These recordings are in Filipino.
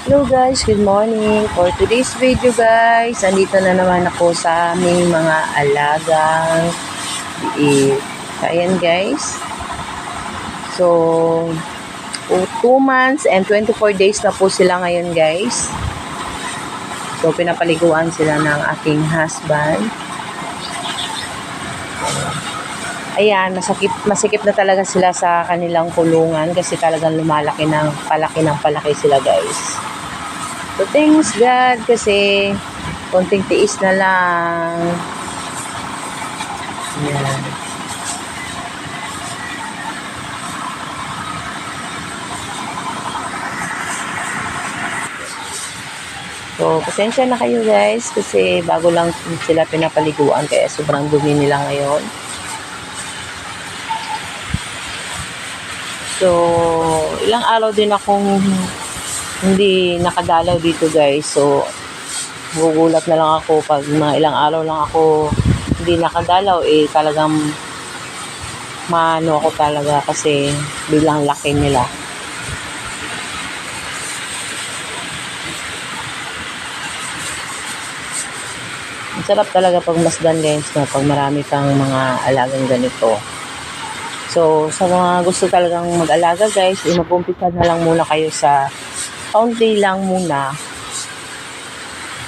Hello guys, good morning. For today's video guys, andito na naman ako sa aming mga alagang biik. Ayan guys. So, 2 months and 24 days na po sila ngayon guys. So, pinapaliguan sila ng aking husband. Ayan, masikip na talaga sila sa kanilang kulungan kasi talagang palaki ng palaki sila guys. So, thanks God kasi konting tiis na lang. Ayan. So, pasensya na kayo guys kasi bago lang sila pinapaliguan kaya sobrang dumi nila ngayon. So, ilang araw din akong hindi nakadalaw dito guys. So, gugulat na lang ako pag mga ilang araw lang ako hindi nakadalaw. Talagang ako talaga kasi bilang laki nila. Ang sarap talaga pag masdan guys, no? Pag marami kang mga alagang ganito. So, sa mga gusto talagang mag-alaga guys, mag-umpisa na lang muna kayo sa kaunti lang muna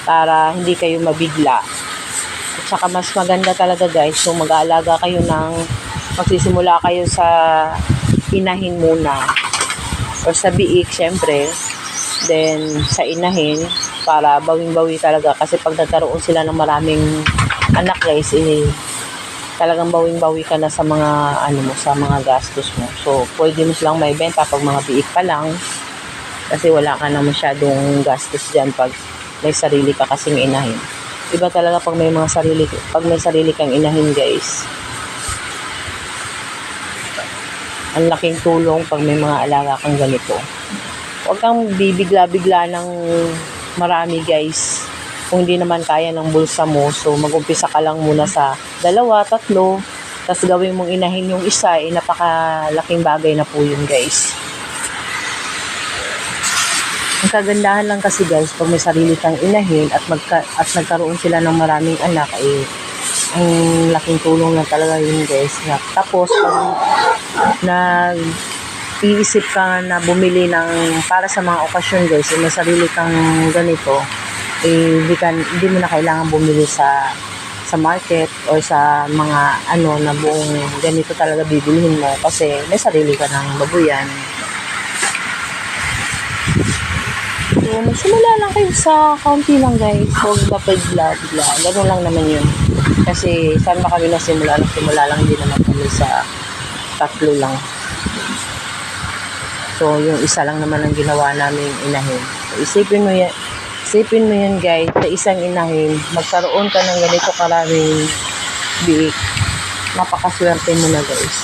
para hindi kayo mabigla. At saka mas maganda talaga guys kung mag-aalaga kayo magsisimula kayo sa inahin muna or sa biik syempre, then sa inahin para bawing-bawi talaga kasi pag nagkaroon sila ng maraming anak guys, talagang bawing-bawi ka na sa mga sa mga gastos mo. So pwede mo silang maibenta pag mga biik pa lang kasi wala ka na masyadong gastos dyan pag may sarili ka kasing inahin. Iba talaga pag may sarili kang inahin guys. Ang laking tulong pag may mga alaga kang ganito. Huwag kang bibigla-bigla ng marami guys. Kung hindi naman kaya ng bulsa mo, so mag-umpisa ka lang muna sa 2, 3, tapos gawin mong inahin yung isa, napakalaking bagay na po yun guys. Ang kagandahan lang kasi guys, pag may sarili kang inahin at nagkaroon sila ng maraming anak, ang laking tulong na talaga yun guys. Tapos, pag iisip ka na bumili para sa mga okasyon guys, may sarili kang ganito, hindi mo na kailangan bumili sa market or sa mga na buong ganito talaga bibilihin mo kasi may sarili ka ng babuyan. So, magsimula lang kayo sa kaunti lang guys. Huwag na bigla. Ganun lang naman yun. Kasi saan ba kami nasimula? Nagsimula lang din naman kami sa 3 lang. So, yung isa lang naman ang ginawa namin inahin. So, isipin mo yan guys. Sa isang inahin, magkaroon ka ng ganito karaming biik. Napakaswerte mo na guys.